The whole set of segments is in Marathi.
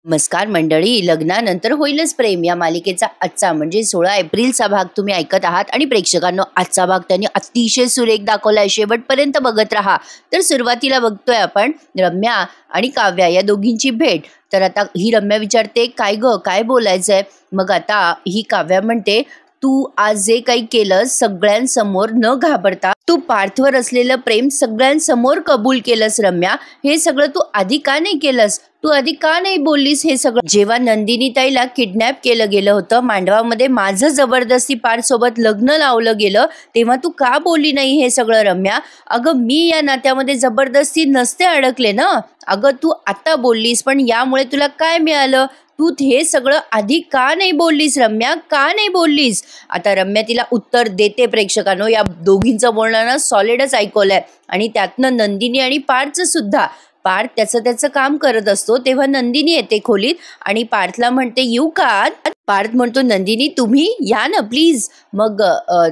नमस्कार मंडळी, लग्नानंतर होईलच प्रेम या मालिकेचा आजचा म्हणजे 16 एप्रिलचा भाग तुम्ही ऐकत आहात. आणि प्रेक्षकांनो, आजचा भाग त्यांनी अतिशय सुरेख दाखवलाय. शेवटपर्यंत बघत राहा. तर सुरुवातीला बघतोय आपण रम्या आणि काव्या या दोघींची भेट. तर आता ही रम्या विचारते, काय ग, काय बोलायचंय? मग आता ही काव्या म्हणते, तू आज जे काही केलंस सगळ्यांसमोर न घाबरता तू पार्थवर असलेलं प्रेम सगळ्यांसमोर कबूल केलंस रम्या. हे सगळं तू आधी का नाही केलंस? तू आधी का नाही बोललीस हे सगळं? जेव्हा नंदिनी ताईला किडनॅप केलं गेलं होतं, मांडवामध्ये माझं जबरदस्ती पार्थ सोबत लग्न लावलं गेलं, तेव्हा तू का बोलली नाही हे सगळं रम्या? अगं, मी या नात्यामध्ये जबरदस्ती नसते अडकले ना. अगं, तू आता बोललीस, पण यामुळे तुला काय मिळालं? तू हे सगळं आधी का नाही बोललीस रम्या? का नाही बोललीस? आता रम्या तिला उत्तर देते. प्रेक्षकांनो, या दोघींचं बोलणं ना सॉलिडच ऐकवलंय. आणि त्यातनं नंदिनी आणि पार्थचं सुद्धा. पार्थ त्याचं काम करत असतो तेव्हा नंदिनी येते खोलीत आणि पार्थला म्हणते, येऊ का? पार्थ म्हणतो, नंदिनी तुम्ही या ना प्लीज. मग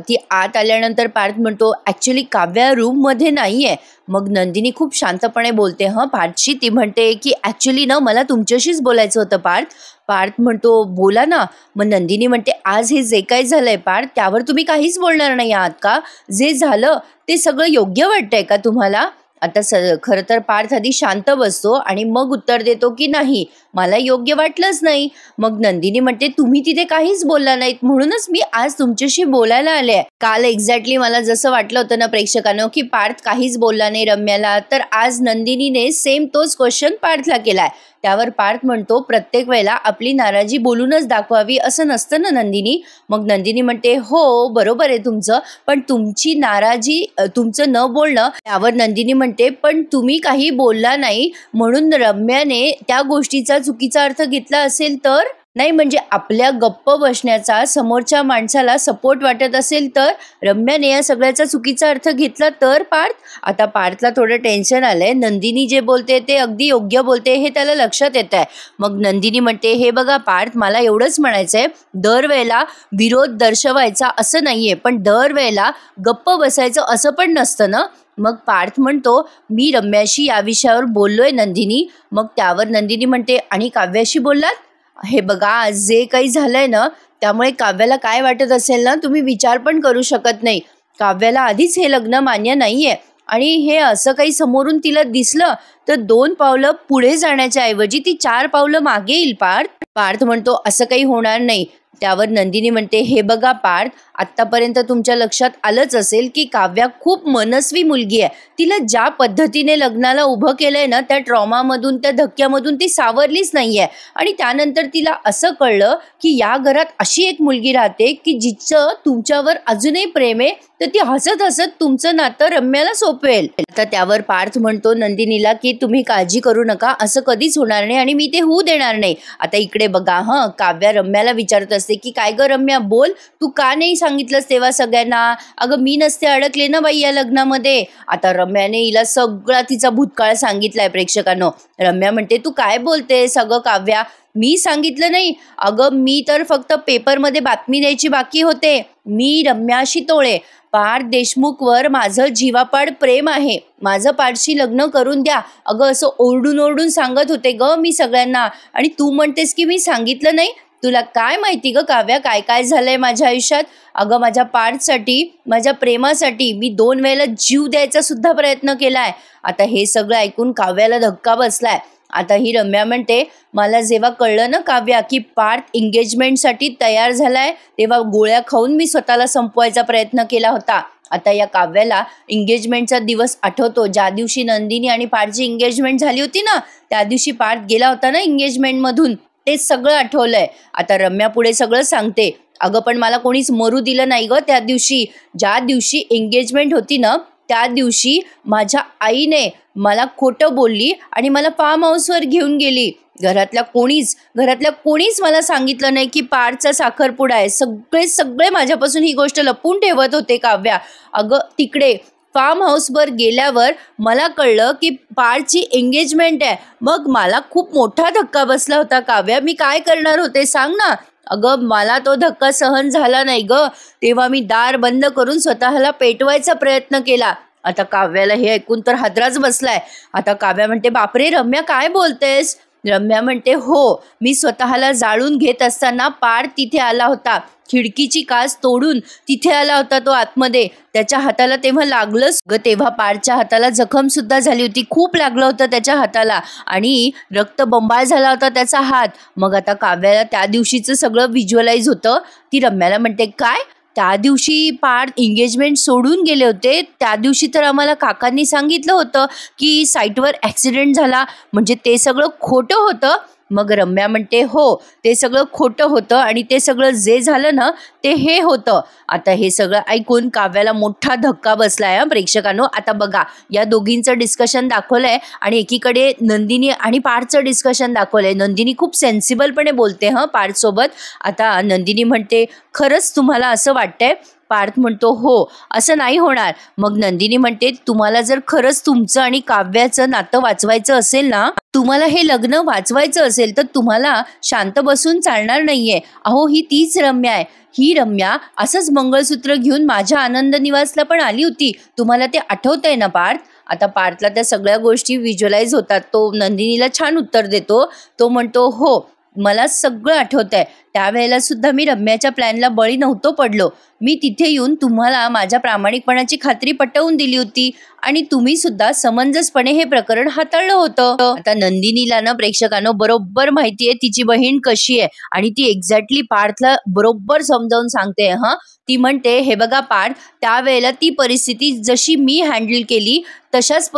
ती आत आल्यानंतर पार्थ म्हणतो, ॲक्च्युली काव्या रूममध्ये नाही आहे. मग नंदिनी खूप शांतपणे बोलते पार्थशी. ती म्हणते की ॲक्च्युली ना मला तुमच्याशीच बोलायचं होतं पार्थ. पार्थ म्हणतो, बोला ना. मग नंदिनी म्हणते, आज हे जे काही झालंय पार्थ, त्यावर तुम्ही काहीच बोलणार नाही आहात का? जे झालं ते सगळं योग्य वाटतंय का तुम्हाला? आता खरं तर पार्थ आधी शांत बसतो आणि मग उत्तर देतो की नाही, मला योग्य वाटलंच नाही. मग नंदिनी म्हणते, तुम्ही तिथे काहीच बोलला नाहीत, म्हणूनच मी आज तुमच्याशी बोलायला आले. काल एक्झॅक्टली मला जसं वाटलं होतं ना प्रेक्षकांनो की पार्थ काहीच बोलला नाही रम्याला, तर आज नंदिनीने सेम तोच क्वेश्चन पार्थला केलाय. त्यावर पार्थ म्हणतो, प्रत्येक वेळेला आपली नाराजी बोलूनच दाखवावी असं नसतं ना नंदिनी. मग नंदिनी म्हणते, हो बरोबर आहे तुमचं, पण तुमची नाराजी तुमचं न बोलणं. त्यावर नंदिनी म्हणते, पण तुम्ही काही बोलला नाही म्हणून रम्याने त्या गोष्टीचा चुकीचा अर्थ घेतला असेल तर? नाही म्हणजे आपल्या गप्प बसण्याचा समोरच्या माणसाला सपोर्ट वाटत असेल तर? रम्याने या सगळ्याचा चुकीचा अर्थ घेतला तर पार्थ? आता पार्थला थोडं टेन्शन आलंय. नंदिनी जे बोलते ते अगदी योग्य बोलते हे त्याला लक्षात येत आहे. मग नंदिनी म्हणते, हे बघा पार्थ, मला एवढंच म्हणायचंय, दरवेळेला विरोध दर्शवायचा असं नाहीये, पण दरवेळेला गप्प बसायचं असं पण नसतं ना. मग पार्थ म्हणतो, मी रम्याशी या विषयावर बोललोय नंदिनी. मग त्यावर नंदिनी म्हणते, आणि काव्याशी बोललात? हे बघा, आज जे काही झालंय ना त्यामुळे काव्याला काय वाटत असेल ना, तुम्ही विचार पण करू शकत नाही. काव्याला आधीच हे लग्न मान्य नाहीये आणि हे असं काही समोरून तिला दिसलं तर 2 पावलं पुढे जाण्याच्या ऐवजी ती 4 पावलं मागे येईल पार्थ. पार्थ म्हणतो, असं काही होणार नाही. त्यावर नंदिनी म्हणते, हे बघा पार्थ, आत्तापर्यंत तुमच्या लक्षात आलंच असेल की काव्या खूप मनस्वी मुलगी आहे. तिला ज्या पद्धतीने लग्नाला उभं केलंय ना, त्या ट्रॉमामधून, त्या धक्क्यामधून ती सावरलीच नाहीये. आणि त्यानंतर तिला असं कळलं की या घरात अशी एक मुलगी राहते की जिचं तुमच्यावर अजूनही प्रेम आहे, तर ती हसत हसत तुमचं नातं रम्याला सोपवेल. आता त्यावर पार्थ म्हणतो नंदिनीला की तुम्ही काळजी करू नका, असं कधीच होणार नाही आणि मी ते होऊ देणार नाही. आता इकडे बघा, काव्या रम्याला विचारत असते की काय ग रम्या, बोल, तू का नाही सांगितलंस तेव्हा सगळ्यांना? अगं, मी नसते अडकले ना बाई या लग्नामध्ये. आता रम्याने हिला सगळा तिचा भूतकाळ सांगितलाय. प्रेक्षकांनो, रम्या म्हणते, तू काय बोलते सगळं काव्या? मी सांगितलं नाही. अगं, मी तर फक्त पेपरमध्ये बातमी द्यायची बाकी होते. मी रम्या शितोळे, पार्थ देशमुखवर माझं जीवापाड प्रेम आहे, माझं पार्थशी लग्न करून द्या. अगं, असं ओरडून ओरडून सांगत होते ग मी सगळ्यांना, आणि तू म्हणतेस की मी सांगितलं नाही? तुला काय माहिती ग काव्या, काय काय झालंय माझ्या आयुष्यात? अगं, माझ्या पार्थसाठी, माझ्या प्रेमासाठी मी 2 वेळेला जीव द्यायचा सुद्धा प्रयत्न केलाय. आता हे सगळं ऐकून काव्याला धक्का बसलाय. आता ही रम्या म्हणते, मला जेव्हा कळलं ना काव्या की पार्थ एंगेजमेंटसाठी तयार झालाय, तेव्हा गोळ्या खाऊन मी स्वतःला संपवायचा प्रयत्न केला होता. आता या काव्याला एंगेजमेंटचा दिवस आठवतो, ज्या दिवशी नंदिनी आणि पार्थची एंगेजमेंट झाली होती ना, त्या दिवशी पार्थ गेला होता ना एंगेजमेंटमधून, ते सगळं आठवलंय. आता रम्या पुढे सगळं सांगते, अगं पण मला कोणीच मरू दिलं नाही ग त्या दिवशी. ज्या दिवशी एंगेजमेंट होती ना, त्या दिवशी माझ्या आईने मला खोटं बोलली आणि मला फार्म हाऊसवर घेऊन गेली. घरातल्या कोणीच मला सांगितलं नाही की पार्थचा साखरपुडा आहे. सगळे माझ्यापासून ही गोष्ट लपवून ठेवत होते काव्या. अगं, तिकडे फार्म हाऊसवर गेल्यावर मला कळलं की पार्थची एंगेजमेंट आहे. मग मला खूप मोठा धक्का बसला होता काव्या. मी काय करणार होते सांग ना? अगं, मला तो धक्का सहन झाला नाही ग. तेव्हा मी दार बंद करून स्वतःला पेटवायचा प्रयत्न केला. आता काव्याला हे ऐकून तर हादराच बसलाय. आता काव्या म्हणते, बापरे रम्या, काय बोलतेस? रम्या म्हणते, हो, मी स्वतःला जाळून घेत असताना पार्थ तिथे आला होता. खिडकीची काच तोडून तिथे आला होता तो आतमध्ये. त्याच्या हाताला तेव्हा लागलंच ग. तेव्हा पार्थच्या हाताला जखम सुद्धा झाली होती. खूप लागलं होतं त्याच्या हाताला आणि रक्तबंबाळ झाला होता त्याचा हात. मग आता काव्याला त्या दिवशीचं सगळं व्हिज्युअलाइज होतं. ती रम्याला म्हणते, काय त्या दिवशी पार्थ एंगेजमेंट सोडून गेले होते? त्या दिवशी तर आम्हाला काकांनी सांगितलं होतं की साईटवर ॲक्सिडेंट झाला. म्हणजे ते सगळं खोटं होतं? मग रम्या म्हणते, हो, ते सगळं खोटं होतं आणि ते सगळं जे झालं ना ते हे होतं. आता हे सगळं ऐकून काव्याला मोठा धक्का बसलाय. प्रेक्षकांनो, आता बघा, या दोघींचं डिस्कशन दाखवलंय आणि एकीकडे नंदिनी आणि पार्थचं डिस्कशन दाखवलंय. नंदिनी खूप सेन्सिबलपणे बोलते पार्थ सोबत. आता नंदिनी म्हणते, खरंच तुम्हाला असं वाटतंय? पार्थ म्हणतो, हो, असं नाही होणार. मग नंदिनी म्हणते, तुम्हाला जर खरंच तुमचं आणि काव्याचं नातं वाचवायचं असेल ना, तुम्हाला हे लग्न वाचवायचं असेल, तर तुम्हाला शांत बसून चालणार नाहीये. अहो, ही तीच रम्या आहे. ही रम्या असंच मंगळसूत्र घेऊन माझ्या आनंद निवासला पण आली होती. तुम्हाला ते आठवतंय ना पार्थ? आता पार्थला त्या सगळ्या गोष्टी व्हिज्युअलाइज होतात. तो नंदिनीला छान उत्तर देतो. तो म्हणतो, हो, मला सगळं आठवतंय. त्यावेळेला सुद्धा मी रम्याच्या प्लॅनला बळी नव्हतो पडलो. मी तिथे येऊन तुम्हाला माझ्या प्रामाणिकपणाची खात्री पटवून दिली होती आणि तुम्ही सुद्धा समंजसपणे हे प्रकरण हाताळलं होतं. आता नंदिनीला ना, प्रेक्षकांनो, बरोबर माहिती आहे तिची बहीण कशी आहे आणि ती एक्झॅक्टली पार्थला बरोबर समजावून सांगते. ती म्हणते, हे बघा पार्थ, त्यावेळेला ती परिस्थिती जशी मी हँडल केली तशाच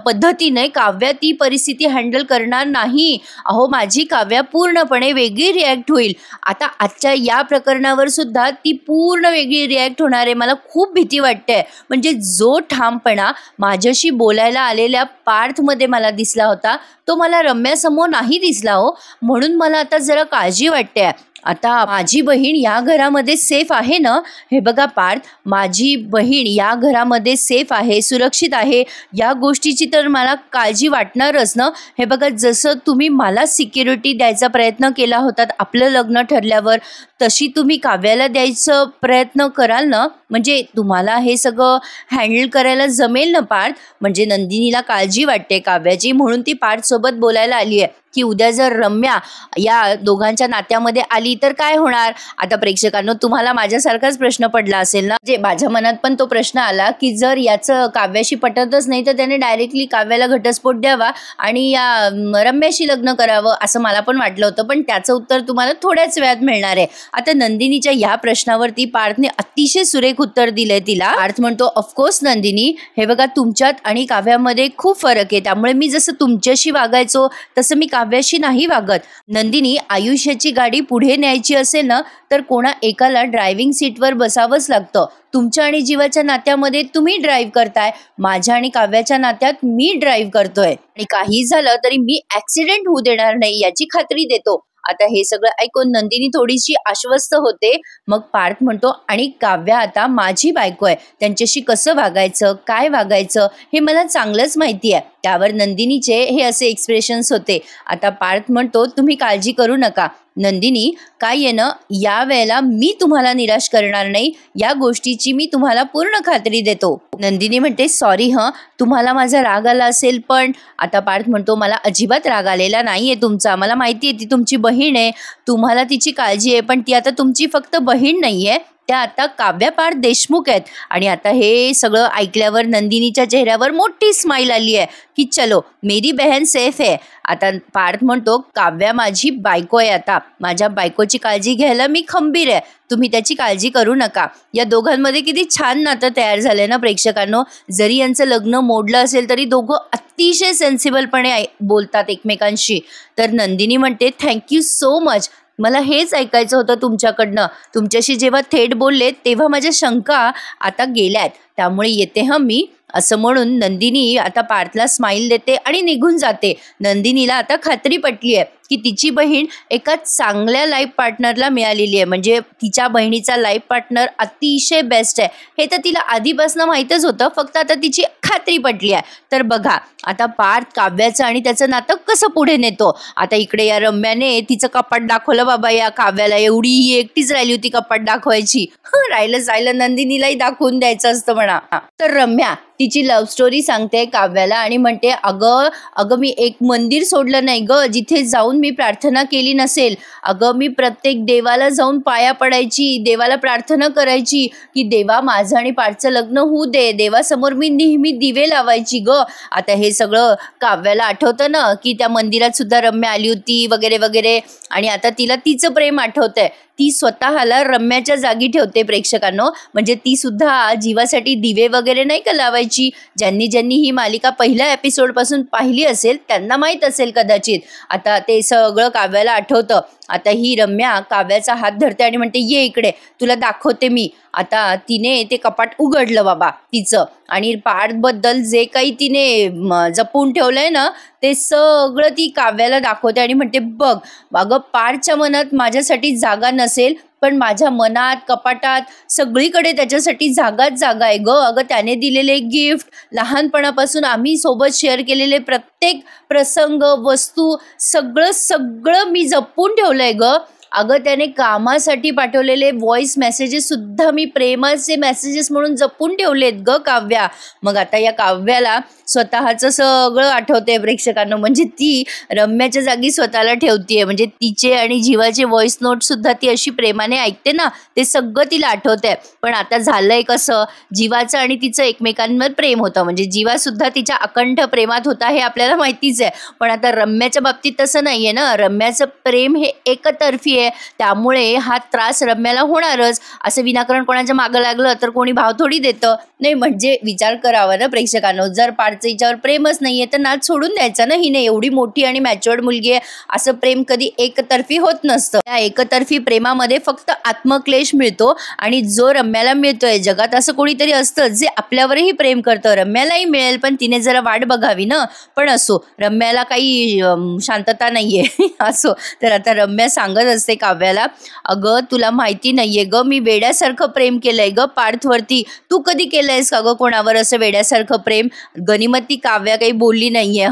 पद्धतीने काव्या ती परिस्थिती हँडल करणार नाही. अहो, माझी काव्या पूर्णपणे वेगळी रिॲक्ट होईल. आता आजच्या या प्रकरणावर सुद्धा ती पूर्ण वेगळी रिॲक्ट होणार आहे. मला खूप भीती वाटते. म्हणजे जो ठामपणा माझ्याशी बोलायला आलेल्या पार्थमध्ये मला दिसला होता, तो मला रम्यासमोर नाही दिसला हो. म्हणून मला आता जरा काळजी वाटते. आता माझी बहीण या घरामध्ये सेफ आहे ना? हे बघा पार्थ, माझी बहीण या घरामध्ये सेफ आहे, सुरक्षित आहे, या गोष्टीची तर मला काळजी वाटणारच ना. हे बघा, जसं तुम्ही मला सिक्युरिटी द्यायचा प्रयत्न केला होता आपलं लग्न ठरल्यावर, तशी तुम्ही काव्याला द्यायचं प्रयत्न कराल ना? म्हणजे तुम्हाला हे सगळं हँडल करायला जमेल ना पार्थ? म्हणजे नंदिनीला काळजी वाटते काव्याची, म्हणून ती पार्थसोबत बोलायला आली आहे की उद्या जर रम्या या दोघांच्या नात्यामध्ये आली तर काय होणार. आता प्रेक्षकांनो, तुम्हाला माझ्यासारखाच प्रश्न पडला असेल ना. जे माझ्या मनात पण तो प्रश्न आला की जर याचं काव्याशी पटतच नाही तर त्याने डायरेक्टली काव्याला घटस्फोट द्यावा आणि या रम्याशी लग्न करावं, असं मला पण वाटलं होतं. पण त्याचं उत्तर तुम्हाला थोड्याच वेळात मिळणार आहे. आता नंदिनीच्या या प्रश्नावरती पार्थने अतिशय सुरेख उत्तर दिलंय तिला. पार्थ म्हणतो, ऑफकोर्स नंदिनी, हे बघा, तुमच्यात आणि काव्यामध्ये खूप फरक आहे. त्यामुळे मी जसं तुमच्याशी वागायचो तसं मी काव्याशी नाही वागत. नंदिनी, आयुष्याची गाडी पुढे न्यायची असेल ना तर कोणा एकाला ड्रायव्हिंग सीटवर बसावंच लागतं. तुमच्या आणि जीवाच्या नात्यामध्ये तुम्ही ड्राईव्ह करताय, माझ्या आणि काव्याच्या नात्यात मी ड्राईव्ह करतोय आणि काही झालं तरी मी ॲक्सिडेंट होऊ देणार नाही याची खात्री देतो. आता हे सगळं ऐकून नंदिनी थोडीशी आश्वस्त होते. मग पार्थ म्हणतो, आणि काव्या आता माझी बायको आहे, त्यांच्याशी कसं वागायचं, काय वागायचं हे मला चांगलंच माहिती आहे. त्यावर नंदिनीचे हे असे एक्सप्रेशन्स होते. आता पार्थ म्हणतो, तुम्ही काळजी करू नका नंदिनी, काय आहे ना, या वेळेला मी तुम्हाला निराश करणार नाही, या गोष्टीची मी तुम्हाला पूर्ण खात्री देतो. नंदिनी म्हणते, सॉरी तुम्हाला माझा राग आला असेल. पण आता पार्थ म्हणतो, मला अजिबात राग आलेला नाहीये तुमचा. मला माहिती आहे ती तुमची बहीण आहे, तुम्हाला तिची काळजी आहे, पण ती आता तुमची फक्त बहीण नाहीये, त्या आता काव्या पार्थ देशमुख आहेत. आणि आता हे सगळं ऐकल्यावर नंदिनीच्या चेहऱ्यावर मोठी स्माईल आली आहे की चलो, मेरी बहन सेफ आहे. आता पार्थ म्हणतो, काव्या माझी बायको आहे, आता माझ्या बायकोची काळजी घ्यायला मी खंबीर आहे, तुम्ही त्याची काळजी करू नका. या दोघांमध्ये किती छान नातं तयार झालंय ना प्रेक्षकांनो. जरी यांचं लग्न मोडलं असेल तरी दोघं अतिशय सेन्सिबलपणे बोलतात एकमेकांशी. तर नंदिनी म्हणते, थँक्यू सो मच, मला हेच ऐकायचं होतं तुमच्याकडनं. तुमच्याशी जेव्हा थेट बोलले तेव्हा माझ्या शंका आता गेल्यात, त्यामुळे येते मी, असं म्हणून नंदिनी आता पार्थला स्माईल देते आणि निघून जाते. नंदिनीला आता खात्री पटली आहे की तिची बहीण एका चांगल्या लाईफ पार्टनरला मिळालेली आहे. म्हणजे तिच्या बहिणीचा लाईफ पार्टनर अतिशय बेस्ट आहे, हे तर तिला आधीपासून माहीतच होतं, फक्त आता तिची खात्री पटली आहे. तर बघा, आता पार्थ काव्याचं आणि त्याचं नातं कसं पुढे नेतो. आता इकडे या रम्याने तिचं कपाट दाखवलं बाबा या काव्याला, एवढी ही एकटीच राहिली होती कपाट दाखवायची. राहिलं नंदिनीलाही दाखवून द्यायचं असतं म्हणा. तर रम्या तिची लव्ह स्टोरी सांगते काव्याला आणि म्हणते, अगं अगं मी एक मंदिर सोडलं नाही ग जिथे जाऊन मी प्रार्थना केली नसेल. अगं मी प्रत्येक देवाला जाऊन पाया पडायची, देवाला प्रार्थना करायची की देवा माझं आणि पाठचं लग्न होऊ दे. देवासमोर मी नेहमी दिवे लावायची ग. आता हे सगळं काव्याला आठवतं ना की त्या मंदिरात सुद्धा रम्या आली होती वगैरे वगैरे, आणि आता तिला तिचं प्रेम आठवतंय. ती स्वतःला रम्याच्या जागी ठेवते प्रेक्षकांनो. म्हणजे ती सुद्धा जीवासाठी दिवे वगैरे नाही का लावायची. ज्यांनी ज्यांनी ही मालिका पहिल्या एपिसोडपासून पाहिली असेल त्यांना माहीत असेल कदाचित. आता ते सगळं काव्याला आठवतं. आता ही रम्या काव्याचा हात धरते आणि म्हणते, ये इकडे तुला दाखवते मी. आता तिने ते कपाट उघडलं बाबा तिचं, आणि पार्थबद्दल जे काही तिने जपून ठेवलंय ना ते सगळं ती काव्याला दाखवते आणि म्हणते, बघ अगं पार्थच्या मनात माझ्यासाठी जागा नसेल, पण माझ्या मनात कपाटात सगळीकडे त्याच्यासाठी जागाच जागा आहे ग. अगं त्याने दिलेले गिफ्ट, लहानपणापासून आम्ही सोबत शेअर केलेले प्रत्येक प्रसंग, वस्तू, सगळं सगळं मी जपून ठेवलंय ग. अगं त्याने कामासाठी पाठवलेले व्हॉइस मेसेजेस सुद्धा मी प्रेमाचे मेसेजेस म्हणून जपून ठेवलेत ग काव्या. मग आता या काव्याला स्वतःचं सगळं आठवते प्रेक्षकांना. म्हणजे ती रम्याच्या जागी स्वतःला ठेवतीये. म्हणजे तिचे आणि जीवाचे व्हॉइस नोट सुद्धा ती अशी प्रेमाने ऐकते ना, ते सगळं तिला आठवतंय. पण आता झालंय कसं, जीवाचं आणि तिचं एकमेकांवर प्रेम होतं. म्हणजे जीवा सुद्धा तिच्या अकंठ प्रेमात होता हे आपल्याला माहितीच आहे. पण आता रम्याच्या बाबतीत तसं नाहीये ना. रम्याचं प्रेम हे एकतर्फी आहे, त्यामुळे हा त्रास रम्याला होणारच. असं विनाकारण कोणाच्या मागं लागलं तर कोणी भाव थोडी देतं नाही. म्हणजे विचार करावा ना प्रेक्षकांनो. जर पार्थचं हिच्यावर प्रेमच नाहीये तर नाच सोडून द्यायचा ना. हिने एवढी मोठी आणि मॅच्युअर्ड मुलगी आहे. असं प्रेम कधी एकतर्फी होत नसतं. त्या एकतर्फी प्रेमामध्ये फक्त आत्मक्लेश मिळतो, आणि जो रम्याला मिळतोय, जगात असं कोणीतरी असतं जे आपल्यावरही प्रेम करतं. रम्यालाही मिळेल, पण तिने जरा वाट बघावी ना. पण असो, रम्याला काही शांतता नाहीये असो. तर आता रम्या सांगत असते काव्याला, अगं तुला माहिती नाहीये ग, मी वेड्यासारखं प्रेम केलंय ग पार्थवरती. तू कधी केलंयस का ग कोणावर असं वेड्यासारखं प्रेम? गनिमत ती काव्या काही बोलली नाहीये.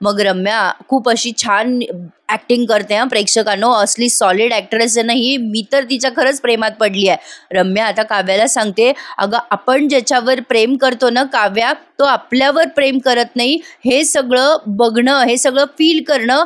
मग रम्या खूप अशी छान ॲक्टिंग करते प्रेक्षकांनो. असली सॉलिड ॲक्ट्रेस आहे ना ही. मी तर तिच्या खरंच प्रेमात पडली आहे. रम्या आता काव्याला सांगते, अगं आपण ज्याच्यावर प्रेम करतो ना काव्या, तो आपल्यावर प्रेम करत नाही. हे सगळं बघणं, हे सगळं फील करणं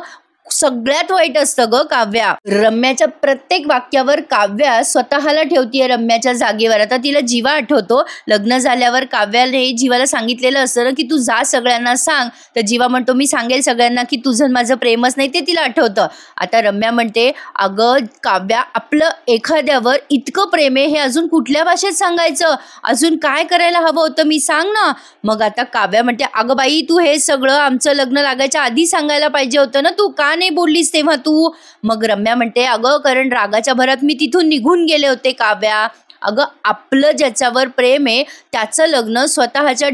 सगळ्यात वाईट असतं ग काव्या. रम्याच्या प्रत्येक वाक्यावर काव्या स्वतःला ठेवतीये रम्याच्या जागेवर. आता तिला जीवा आठवतो. लग्न झाल्यावर काव्याने जीवाला सांगितलेलं असतं ना की तू जा सगळ्यांना सांग. तर जीवा म्हणतो, मी सांगेल सगळ्यांना की तुझं माझं प्रेमच नाही. ते तिला आठवतं. आता रम्या म्हणते, अगं काव्या आपलं एखाद्यावर इतकं प्रेम आहे हे अजून कुठल्या भाषेत सांगायचं? अजून काय करायला हवं होतं मी सांग ना. मग आता काव्या म्हणते, अगं बाई तू हे सगळं आमचं लग्न लागायच्या आधी सांगायला पाहिजे होतं ना. तू का नाही बोललीस तेव्हा तू? मग रम्या म्हणते, अगं कारण रागाच्या भरात मी तिथून निघून गेले होते काव्या. अगं आपलं ज्याच्यावर प्रेम आहे त्याचं लग्न स्वतःच्या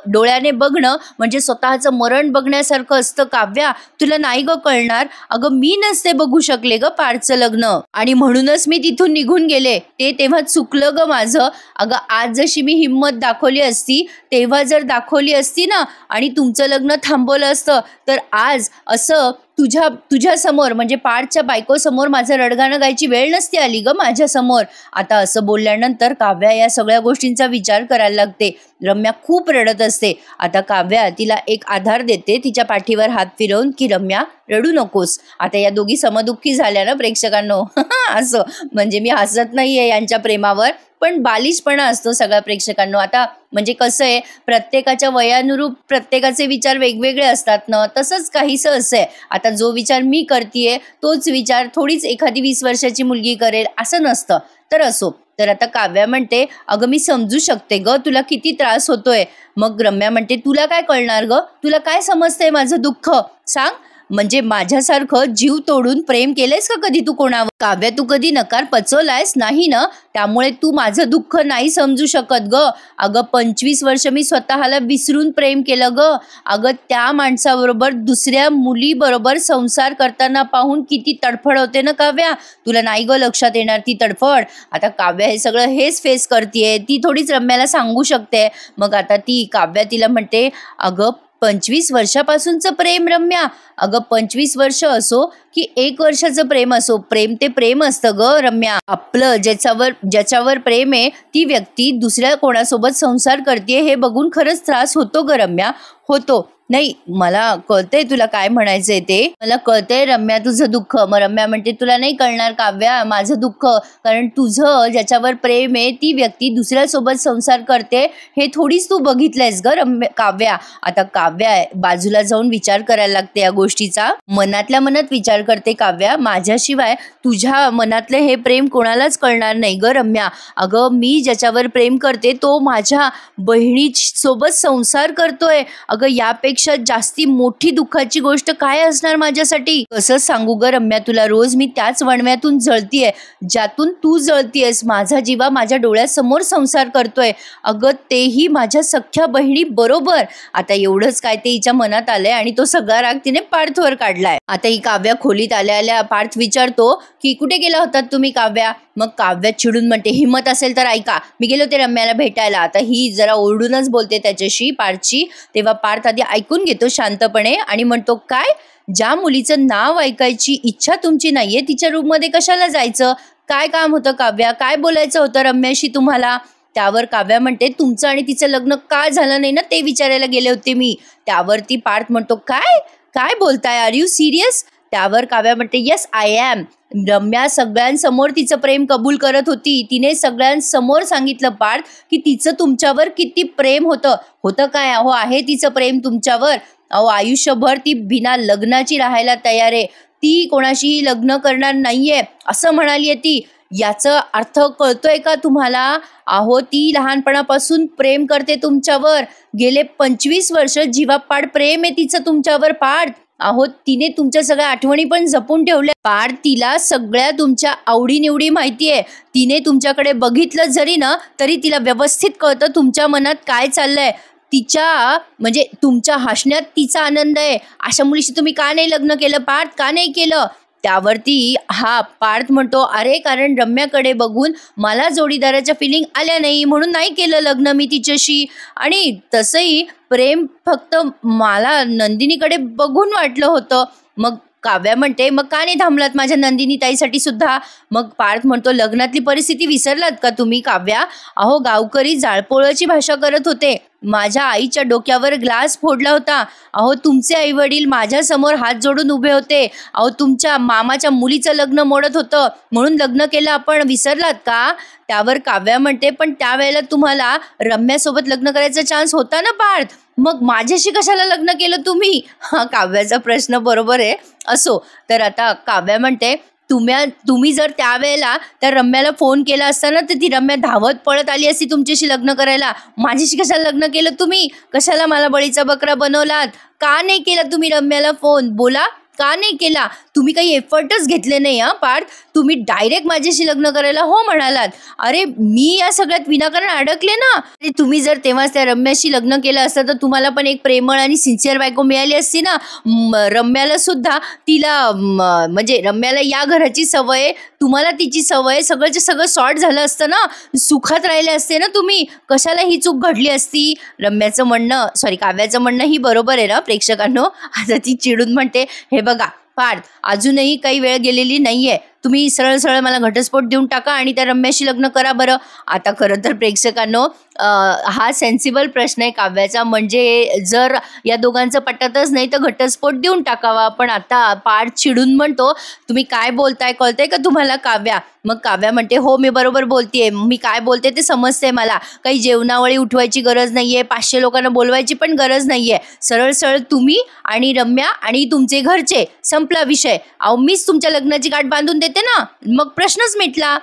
डोळ्याने बघणं म्हणजे स्वतःचं मरण बघण्यासारखं असतं काव्या. तुला नाही ग कळणार. अगं मी नसते बघू शकले ग पार्थचं लग्न, आणि म्हणूनच मी तिथून निघून गेले. ते तेव्हा चुकलं ग माझं. अगं आज जशी मी हिंमत दाखवली असती तेव्हा जर दाखवली असती ना आणि तुमचं लग्न थांबवलं असतं तर आज असं तुझ्या समोर म्हणजे पार्थच्या बायकोसमोर माझं रडगाणं गायची वेळ नसती आली ग माझ्या समोर. आता असं बोलल्यानंतर काव्या या सगळ्या गोष्टींचा विचार करायला लागते. रम्या खूप रडत असते. आता काव्या तिला एक आधार देते तिच्या पाठीवर हात फिरवून की रम्या रडू नकोस. आता या दोघी समदुःखी झाल्या ना प्रेक्षकांनो. असं म्हणजे मी हसत नाहीये यांच्या प्रेमावर, पण बालिशपणा असतो सगळ्या प्रेक्षकांनो. आता म्हणजे कसं आहे, प्रत्येकाच्या वयानुरूप प्रत्येकाचे विचार वेगवेगळे असतात ना, तसंच काहीसं असं आहे. आता जो विचार मी करतेय तोच विचार थोडीच एखादी 20 वर्षाची मुलगी करेल असं नसतं. तर असो. तर आता काव्या म्हणते, अगं मी समजू शकते ग तुला किती त्रास होतोय. मग रम्या म्हणते, तुला काय कळणार ग, तुला काय समजतंय माझं दुःख सांग. म्हणजे माझ्यासारखं जीव तोडून प्रेम केलंयस का कधी तू कोणावर? काव्या तू कधी नकार पचवलायस नाही ना, त्यामुळे तू माझं दुःख नाही समजू शकत ग. अगं 25 वर्ष मी स्वतःला विसरून प्रेम केलं ग. अगं त्या माणसाबरोबर दुसऱ्या मुलीबरोबर संसार करताना पाहून किती तडफड होते ना काव्या. तुला नाही ग लक्षात येणार ती तडफड. आता काव्या हे सगळं हेच फेस करतेय. ती थोडीच रम्याला सांगू शकते. मग आता ती काव्या तिला म्हणते, अगं 25 वर्षापासूनचं प्रेम रम्या. अगं 25 वर्ष असो की 1 वर्षाचं प्रेम असो, प्रेम ते प्रेम असतं ग रम्या. आपलं ज्याच्यावर प्रेम आहे ती व्यक्ती दुसऱ्या कोणासोबत संसार करते हे बघून खरंच त्रास होतो ग रम्या, होतो. नाही, मला कळतंय तुला काय म्हणायचंय ते, मला कळतंय रम्या तुझं दुःख. मग रम्या म्हणते तुला नाही कळणार काव्या माझं दुःख, कारण तुझं ज्याच्यावर प्रेम आहे ती व्यक्ती दुसऱ्यासोबत संसार करते हे थोडीच तू बघितलंयस ग काव्या. आता काव्या बाजूला जाऊन विचार करायला लागते या गोष्टीचा, मनातल्या मनात विचार करते काव्या, माझ्याशिवाय तुझ्या मनातलं हे प्रेम कोणालाच कळणार नाही ग रम्या. अगं मी ज्याच्यावर प्रेम करते तो माझ्या बहिणीसोबत संसार करतोय. अगं यापेक्षा जास्ती मोठी दुःखाची गोष्ट काय असणार माझ्यासाठी. कसं सांगू ग रम्या तुला, रोज मी त्याच वणव्यातून जळतीये ज्यातून तू जळतीयस. माझा जीवा माझ्या डोळ्यासमोर संसार करतोय, अगं तेही माझ्या सख्या बहिणी बरोबर. आता एवढंच काय ते हिच्या मनात आलंय आणि तो सगळा राग तिने पार्थवर काढलाय. आता ही काव्या खोलीत आल्या आल्या पार्थ विचारतो की कुठे गेला होतात तुम्ही काव्या. मग काव्या चिडून म्हणते हिम्मत असेल तर ऐका, मी गेलो ते रम्याला भेटायला. आता ही जरा ओरडूनच बोलते त्याच्याशी पार्थची. तेव्हा पार्थ आधी ऐकून घेतो शांतपणे आणि म्हणतो काय, ज्या मुलीचं नाव ऐकायची इच्छा तुमची नाहीये तिच्या रूममध्ये कशाला जायचं, काय काम होतं काव्या, काय बोलायचं होतं रम्याशी तुम्हाला. त्यावर काव्या म्हणते तुमचं आणि तिचं लग्न का झालं नाही ना ते विचारायला गेले होते मी. त्यावरती पार्थ म्हणतो काय काय बोलताय, आर यू सिरियस. त्यावर काव्या म्हणते येस आय एम. रम्या सगळ्यांसमोर तिचं प्रेम कबूल करत होती. तिने सगळ्यांसमोर सांगितलं पार्थ की तिचं तुमच्यावर किती प्रेम होतं काय. अहो आहे तिचं प्रेम तुमच्यावर. अहो आयुष्यभर ती बिना लग्नाची राहायला तयार आहे, ती कोणाशीही लग्न करणार नाहीये असं म्हणालीये ती. याचा अर्थ कळतोय का तुम्हाला. अहो ती लहानपणापासून प्रेम करते तुमच्यावर, गेले 25 वर्ष जीवापाड प्रेम आहे तिचं तुमच्यावर पार्थ. अहो तिने तुमच्या सगळ्या आठवणी पण जपून ठेवल्या पार्थ. तिला सगळ्या तुमच्या आवडीनिवडी माहितीये. तिने तुमच्याकडे बघितलं जरी ना तरी तिला व्यवस्थित कळतं तुमच्या मनात काय चाललंय. तिच्या म्हणजे तुमच्या हसण्यात तिचा आनंद आहे. अशा मुलीशी तुम्ही का नाही लग्न केलं पार्थ, का नाही केलं. त्यावरती हा पार्थ म्हणतो अरे कारण रम्याकडे बघून मला जोडीदाराच्या फिलिंग आल्या नाही म्हणून नाही केलं लग्न मी तिच्याशी. आणि तसंही प्रेम फक्त मला नंदिनीकडे बघून वाटलं होतं. मग काव्या म्हणते मग का नाही थांबलात माझ्या नंदिनी ताईसाठी सुद्धा. मग पार्थ म्हणतो लग्नातली परिस्थिती विसरलात का तुम्ही काव्या. अहो गावकरी जाळपोळाची भाषा करत होते, माझ्या आईच्या डोक्यावर ग्लास फोडला होता. अहो तुमचे आई वडील माझ्या समोर हात जोडून उभे होते. अहो तुमच्या मामाच्या मुलीचं लग्न मोडत होतं म्हणून लग्न केलं आपण, विसरलात का. त्यावर काव्या म्हणते पण त्यावेळेला तुम्हाला रम्यासोबत लग्न करायचा चान्स होता ना पार्थ, मग माझ्याशी कशाला लग्न केलं तुम्ही. हा काव्याचा प्रश्न बरोबर आहे. असो तर आता काव्या म्हणते तुम्ही जर त्यावेळेला त्या रम्याला फोन केला असताना तर ती रम्या धावत पळत आली असती तुमच्याशी लग्न करायला. माझ्याशी कशाला लग्न केलं तुम्ही, कशाला मला बळीचा बकरा बनवलात, का नाही केला तुम्ही रम्याला फोन, बोला का नाही केला. तुम्ही काही एफर्टच घेतले नाही हा पार्थ, तुम्ही डायरेक्ट माझ्याशी लग्न करायला हो म्हणालात. अरे मी या सगळ्यात विनाकारण अडकले ना. तुम्ही जर तेव्हाच त्या रम्याशी लग्न केलं असतं तर तुम्हाला पण एक प्रेमळ आणि सिन्सिअर बायको मिळाली असती ना. रम्याला सुद्धा तिला म्हणजे रम्याला या घराची सवय, तुम्हाला तिची सवय, सगळंच्या सगळं सॉर्ट झालं असतं ना, सुखात राहिले असते ना तुम्ही, कशाला ही चूक घडली असती. रम्याचं म्हणणं काव्याचं म्हणणं ही बरोबर आहे ना प्रेक्षकांनो. आता ती चिडून म्हणते हे बघा पार्थ अजूनही काही वेळ गेलेली नाहीये, तुम्ही सरळ सरळ मला घटस्फोट देऊन टाका आणि त्या रम्याशी लग्न करा बरं. आता खरं तर प्रेक्षकांनो हा सेन्सिबल प्रश्न आहे काव्याचा, म्हणजे जर या दोघांचं पटतच नाही तर घटस्फोट देऊन टाकावा. पण आता पार्थ चिडून म्हणतो तुम्ही काय बोलताय, कळतंय का तुम्हाला काव्या. मग काव्या म्हणते हो मी बरोबर बोलतेय, मी काय बोलते ते समजते मला, काही जेवणावळी उठवायची गरज नाहीये, 500 लोकांना बोलवायची पण गरज नाहीये, सरळ सरळ तुम्ही आणि रम्या आणि तुमचे घरचे, संपला विषय. अहो मीच तुमच्या लग्नाची गाठ बांधून देते ना, मग प्रश्नच मिटला.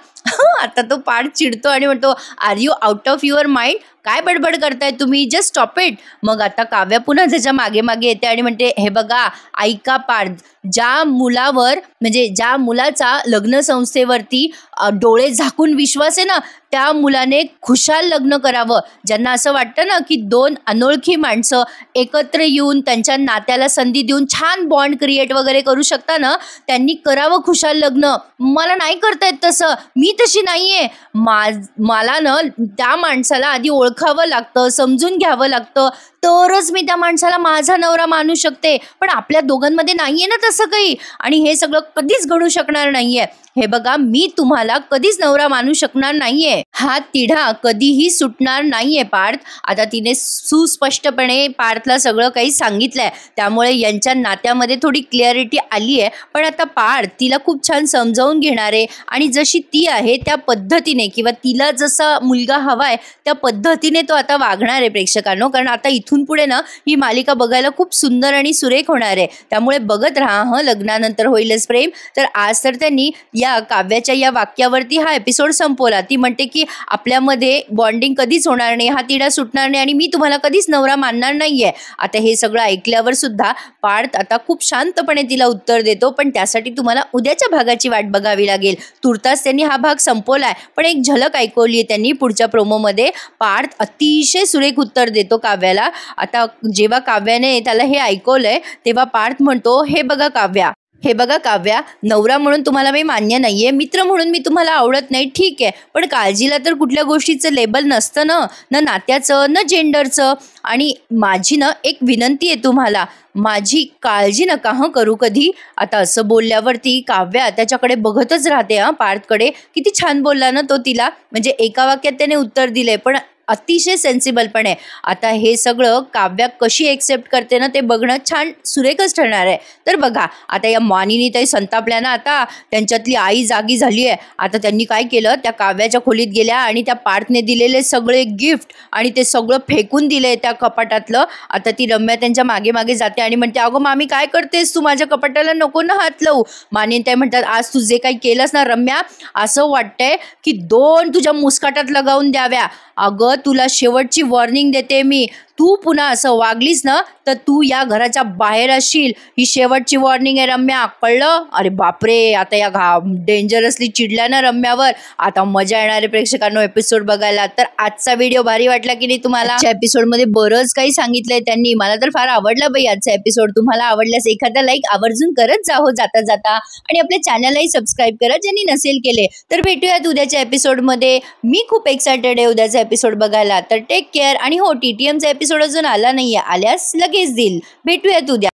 आता तो पार्थ चिडतो आणि म्हणतो are you out of your mind, काय बडबड करताय तुम्ही, जस्ट स्टॉप इट. मग आता काव्या पुन्हा त्याच्या मागे मागे येते आणि म्हणते हे बघा ऐका पार्थ, ज्या मुलावर म्हणजे ज्या मुलाचा लग्न संस्थेवरती डोळे झाकून विश्वास आहे ना त्या मुलाने खुशाल लग्न करावं. ज्यांना असं वाटतं ना की दोन अनोळखी माणसं एकत्र येऊन त्यांच्या नात्याला संधी देऊन छान बॉन्ड क्रिएट वगैरे करू शकता ना, त्यांनी करावं खुशाल लग्न. मला नाही करता येत तसं, मी तशी नाहीये. मला ना त्या माणसाला आधी ओळखावं लागतं, समजून घ्यावं लागतं, तरच मी त्या माणसाला माझा नवरा मानू शकते. पण आपल्या दोघांमध्ये नाहीये ना तसं काही, आणि हे सगळं कधीच घडू शकणार नाहीये. हे बघा, मी तुम्हाला कधीच नवरा मानू शकणार नाहीये. हा तिढा कधीही सुटणार नाहीये पार्थ. आता तिने सुस्पष्टपणे पार्थला सगळं काही सांगितलंय, त्यामुळे यांच्या नात्यामध्ये थोडी क्लिअरिटी आली आहे. पण आता पार्थ तिला खूप छान समजावून घेणार आहे, आणि जशी ती आहे त्या पद्धतीने, किंवा तिला जसा मुलगा हवाय त्या पद्धतीने तो आता वागणार आहे प्रेक्षकांनो. कारण आता इथून पुढे ना ही मालिका बघायला खूप सुंदर आणि सुरेख होणार आहे. त्यामुळे बघत राहा. लग्नानंतर होईलच प्रेम. तर आज तर त्यांनी या काव्याच्या या वाक्यावरती हा एपिसोड संपवला. ती म्हणते की आपल्यामध्ये बॉन्डिंग कधीच होणार नाही, हा तिढा सुटणार नाही, आणि मी तुम्हाला कधीच नवरा मानणार नाहीये. आता हे सगळं ऐकल्यावर सुद्धा पार्थ आता खूप शांतपणे तिला उत्तर देतो. पण त्यासाठी तुम्हाला उद्याच्या भागाची वाट बघावी लागेल. तुर्तास त्यांनी हा भाग संपवलाय, पण एक झलक ऐकवली आहे त्यांनी पुढच्या प्रोमोमध्ये. पार्थ अतिशय सुरेख उत्तर देतो काव्याला. आता जेव्हा काव्याने त्याला हे ऐकवलंय तेव्हा पार्थ म्हणतो, हे बघा काव्या, नवरा म्हणून तुम्हाला मी मान्य नाहीये, मित्र म्हणून मी तुम्हाला आवडत नाही, ठीक आहे, पण काळजीला तर कुठल्या गोष्टीचं लेबल नसतं ना नात्याचं, न जेंडरचं. आणि माझी ना एक विनंती आहे तुम्हाला, माझी काळजी नका करू कधी. आता असं बोलल्यावरती काव्या त्याच्याकडे बघतच राहते. पार्थकडे. किती छान बोलला ना तो तिला. म्हणजे एका वाक्यात त्याने उत्तर दिले, पण अतिशय सेन्सिबलपणे. आता हे सगळं काव्या कशी एक्सेप्ट करते ना ते बघणं छान सुरेखच ठरणार आहे. तर बघा, आता या मानिनी ताई संतापल्या ना, आता त्यांच्यातली आई जागी झाली आहे. आता त्यांनी काय केलं, त्या काव्याच्या खोलीत गेल्या आणि त्या पार्थने दिलेले सगळे गिफ्ट आणि ते सगळं फेकून दिले त्या कपाटातलं. आता ती रम्या त्यांच्या मागे मागे जाते आणि म्हणते, अगं मामी काय करतेस तू, माझ्या कपाटाला नको ना हात लावू. मानिनी ताई म्हणतात, आज तू जे काही केलंस ना रम्या, असं वाटतंय की 2 तुझ्या मुस्काटात लगावून द्याव्या. अगं तुला शेवटची वॉर्निंग देते मी, तू पुन्हा असं वागलीस ना तर तू या घराच्या बाहेर असशील. ही शेवटची वॉर्निंग आहे रम्या, कळलं. अरे बापरे, आता या डेंजरसली चिडल्या ना रम्यावर. आता मजा येणार आहे प्रेक्षकांनो एपिसोड बघायला. तर आजचा व्हिडिओ भारी वाटला की नाही तुम्हाला? आजच्या एपिसोडमध्ये बरंच काही सांगितलंय त्यांनी. मला तर फार आवडला बाई आजचा एपिसोड. तुम्हाला आवडल्यास एखादा लाईक आवर्जून करत जाओ जाता जाता, आणि आपल्या चॅनललाही सबस्क्राईब करा ज्यांनी नसेल केले. तर भेटूयात उद्याच्या एपिसोडमध्ये. मी खूप एक्सायटेड आहे उद्याचा एपिसोड बघायला. तर टेक केअर. आणि हो, TTMचा एपिसोड अजून आला नाहीये, आल्यास लगेच देईल. भेटूयात उद्या.